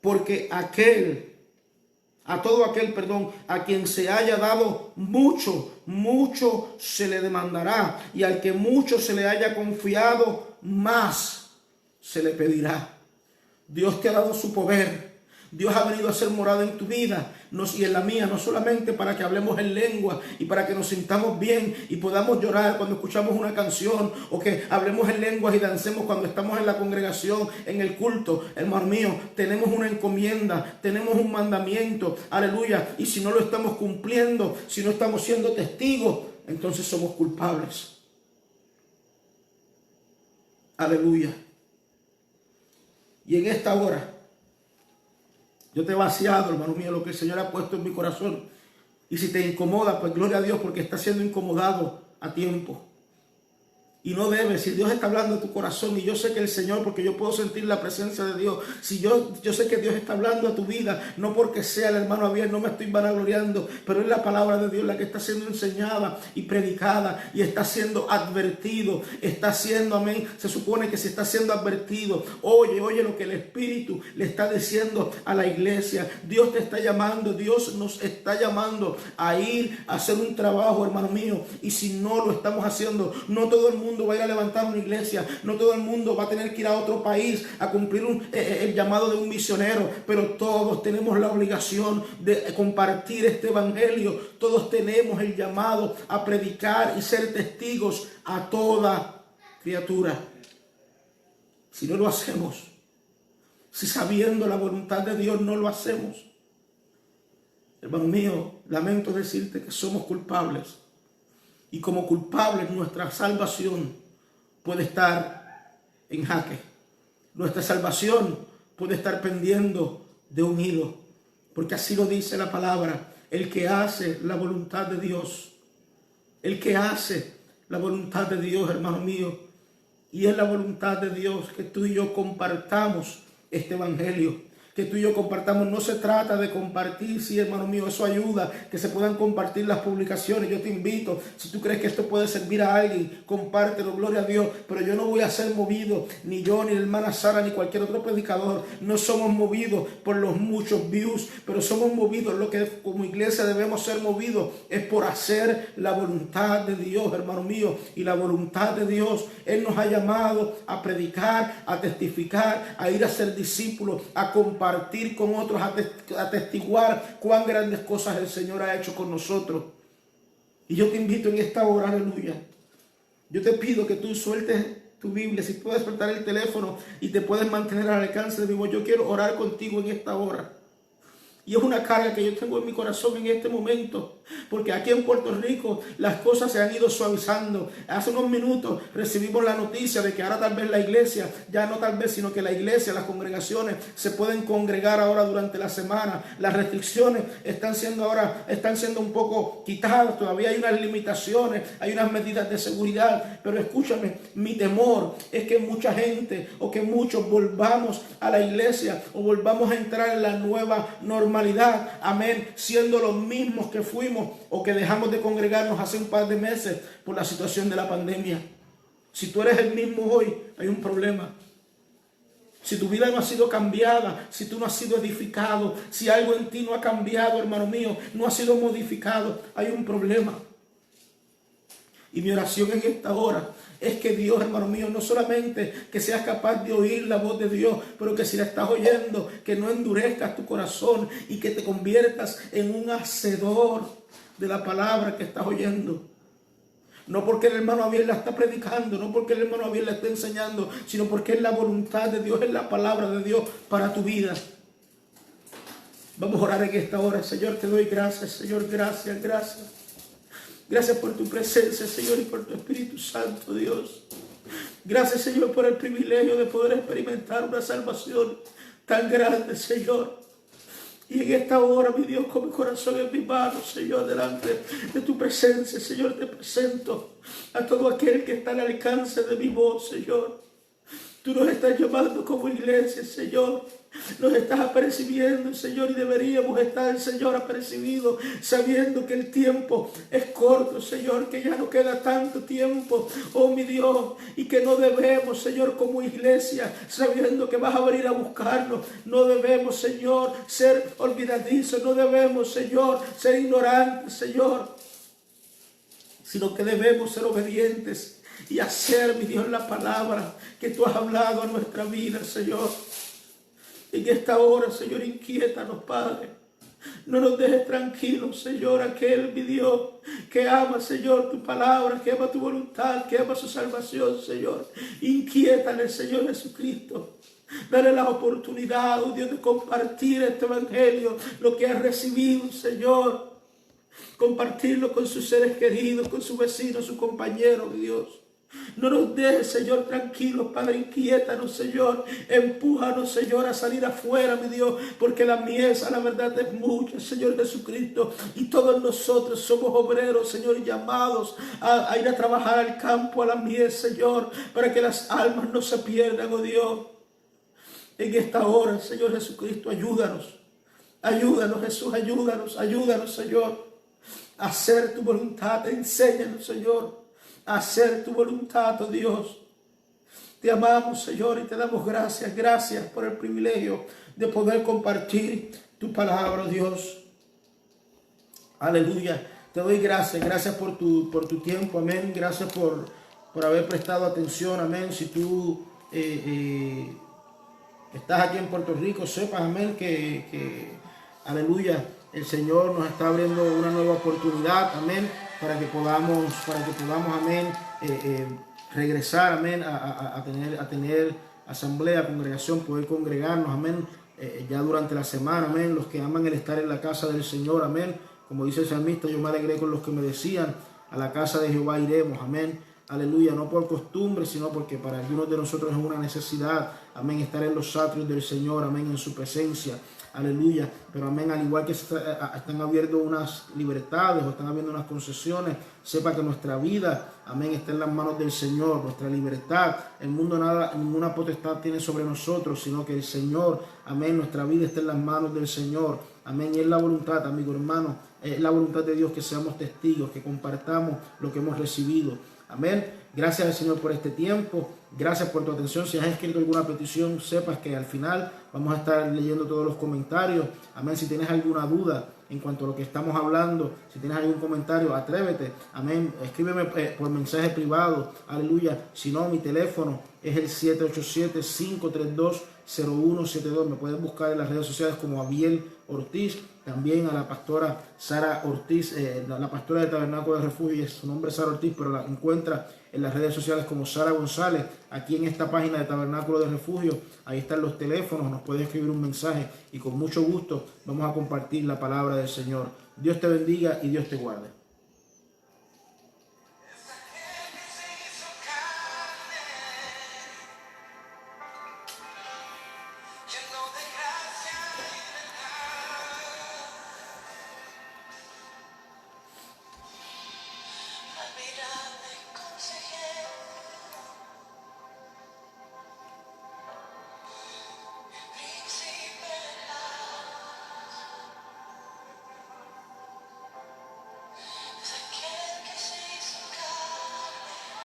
porque a todo aquel, a quien se haya dado mucho, mucho se le demandará, y al que mucho se le haya confiado, más se le pedirá. Dios te ha dado su poder. Dios ha venido a ser morada en tu vida y en la mía, no solamente para que hablemos en lengua y para que nos sintamos bien y podamos llorar cuando escuchamos una canción, o que hablemos en lenguas y dancemos cuando estamos en la congregación, en el culto. Hermano mío, tenemos una encomienda, tenemos un mandamiento, aleluya, y si no lo estamos cumpliendo, si no estamos siendo testigos, entonces somos culpables. Aleluya. Y en esta hora yo te he vaciado, hermano mío, lo que el Señor ha puesto en mi corazón. Y si te incomoda, pues gloria a Dios, porque estás siendo incomodado a tiempo. Y no debes, si Dios está hablando a tu corazón, y yo sé que el Señor, porque yo puedo sentir la presencia de Dios, si yo sé que Dios está hablando a tu vida, no porque sea el hermano Abiel, no me estoy vanagloriando, pero es la palabra de Dios la que está siendo enseñada y predicada, y está siendo advertido, está siendo, amén, se supone que se está siendo advertido. Oye lo que el Espíritu le está diciendo a la iglesia. Dios te está llamando, Dios nos está llamando a ir a hacer un trabajo, hermano mío, y si no lo estamos haciendo, no todo el mundo va a ir a levantar una iglesia, no todo el mundo va a tener que ir a otro país a cumplir el llamado de un misionero, pero todos tenemos la obligación de compartir este evangelio. Todos tenemos el llamado a predicar y ser testigos a toda criatura. Si no lo hacemos, si sabiendo la voluntad de Dios no lo hacemos, hermano mío, lamento decirte que somos culpables. Y como culpables, nuestra salvación puede estar en jaque. Nuestra salvación puede estar pendiendo de un hilo. Porque así lo dice la palabra. El que hace la voluntad de Dios. El que hace la voluntad de Dios, hermano mío. Y es la voluntad de Dios que tú y yo compartamos este evangelio. Que tú y yo compartamos. No se trata de compartir, sí, hermano mío, eso ayuda, que se puedan compartir las publicaciones. Yo te invito, si tú crees que esto puede servir a alguien, compártelo, gloria a Dios. Pero yo no voy a ser movido, ni yo, ni la hermana Sara, ni cualquier otro predicador. No somos movidos por los muchos views, pero somos movidos, lo que como iglesia debemos ser movidos es por hacer la voluntad de Dios, hermano mío. Y la voluntad de Dios, Él nos ha llamado a predicar, a testificar, a ir a ser discípulos, a compartir con otros, a testiguar cuán grandes cosas el Señor ha hecho con nosotros. Y yo te invito en esta hora, aleluya. Yo te pido que tú sueltes tu Biblia, si puedes soltar el teléfono y te puedes mantener al alcance de mi voz. Yo quiero orar contigo en esta hora. Y es una carga que yo tengo en mi corazón en este momento, porque aquí en Puerto Rico las cosas se han ido suavizando. Hace unos minutos recibimos la noticia de que ahora tal vez la iglesia, ya no tal vez, sino que la iglesia, las congregaciones se pueden congregar ahora durante la semana. Las restricciones están siendo un poco quitadas. Todavía hay unas limitaciones, hay unas medidas de seguridad, pero escúchame, mi temor es que mucha gente o que muchos volvamos a la iglesia o volvamos a entrar en la nueva normalidad, amén, siendo los mismos que fuimos o que dejamos de congregarnos hace un par de meses por la situación de la pandemia. Si tú eres el mismo hoy, hay un problema. Si tu vida no ha sido cambiada, si tú no has sido edificado, si algo en ti no ha cambiado, hermano mío, no ha sido modificado, hay un problema. Y mi oración en esta hora es que Dios, hermano mío, no solamente que seas capaz de oír la voz de Dios, pero que si la estás oyendo, que no endurezcas tu corazón y que te conviertas en un hacedor de la palabra que estás oyendo. No porque el hermano Abiel la está predicando, no porque el hermano Abiel la está enseñando, sino porque es la voluntad de Dios, es la palabra de Dios para tu vida. Vamos a orar en esta hora. Señor, te doy gracias. Señor, gracias, gracias. Gracias por tu presencia, Señor, y por tu Espíritu Santo, Dios. Gracias, Señor, por el privilegio de poder experimentar una salvación tan grande, Señor. Y en esta hora, mi Dios, con mi corazón en mis manos, Señor, delante de tu presencia, Señor, te presento a todo aquel que está al alcance de mi voz, Señor. Tú nos estás llamando como iglesia, Señor. Nos estás apercibiendo, Señor, y deberíamos estar, Señor, apercibidos, sabiendo que el tiempo es corto, Señor, que ya no queda tanto tiempo, oh mi Dios, y que no debemos, Señor, como iglesia, sabiendo que vas a venir a buscarnos, no debemos, Señor, ser olvidadizos, no debemos, Señor, ser ignorantes, Señor, sino que debemos ser obedientes y hacer, mi Dios, la palabra que tú has hablado a nuestra vida, Señor. En esta hora, Señor, inquiétanos, Padre. No nos dejes tranquilos, Señor, aquel, mi Dios, que ama, Señor, tu palabra, que ama tu voluntad, que ama su salvación, Señor. Inquiétale, Señor Jesucristo. Dale la oportunidad, oh Dios, de compartir este evangelio, lo que has recibido, Señor. Compartirlo con sus seres queridos, con sus vecinos, sus compañeros, mi Dios. No nos dejes, Señor, tranquilos, Padre, inquiétanos, Señor, empújanos, Señor, a salir afuera, mi Dios, porque la mies, la verdad, es mucha, Señor Jesucristo, y todos nosotros somos obreros, Señor, llamados a ir a trabajar al campo, a la mies, Señor, para que las almas no se pierdan, oh Dios. En esta hora, Señor Jesucristo, ayúdanos, Jesús, ayúdanos, Señor, a hacer tu voluntad, enséñanos, Señor, a hacer tu voluntad, oh Dios. Te amamos, Señor, y te damos gracias. Gracias por el privilegio de poder compartir tu palabra, oh Dios. Aleluya. Te doy gracias. Gracias por tu tiempo. Amén. Gracias por haber prestado atención. Amén. Si tú estás aquí en Puerto Rico, sepas, amén, que aleluya, el Señor nos está abriendo una nueva oportunidad, amén, para que podamos, amén, regresar, amén, a tener asamblea, congregación, poder congregarnos, amén, ya durante la semana, amén. Los que aman el estar en la casa del Señor, amén, como dice el salmista, yo me alegré con los que me decían, a la casa de Jehová iremos, amén. Aleluya, no por costumbre, sino porque para algunos de nosotros es una necesidad, amén, estar en los atrios del Señor, amén, en su presencia, aleluya. Pero amén, al igual que están abiertas unas libertades o están habiendo unas concesiones, sepa que nuestra vida, amén, está en las manos del Señor, nuestra libertad. El mundo ninguna potestad tiene sobre nosotros, sino que el Señor, amén, nuestra vida está en las manos del Señor, amén. Y es la voluntad, amigo hermano, es la voluntad de Dios que seamos testigos, que compartamos lo que hemos recibido. Amén. Gracias al Señor por este tiempo. Gracias por tu atención. Si has escrito alguna petición, sepas que al final vamos a estar leyendo todos los comentarios. Amén. Si tienes alguna duda en cuanto a lo que estamos hablando, si tienes algún comentario, atrévete. Amén. Escríbeme por mensaje privado. Aleluya. Si no, mi teléfono es el 787-532-0172. Me pueden buscar en las redes sociales como Abiel Ortiz. También a la pastora Sara Ortiz, la pastora de Tabernáculo de Refugio, su nombre es Sara Ortiz, pero la encuentra en las redes sociales como Sara González. Aquí en esta página de Tabernáculo de Refugio, ahí están los teléfonos, nos puede escribir un mensaje y con mucho gusto vamos a compartir la palabra del Señor. Dios te bendiga y Dios te guarde.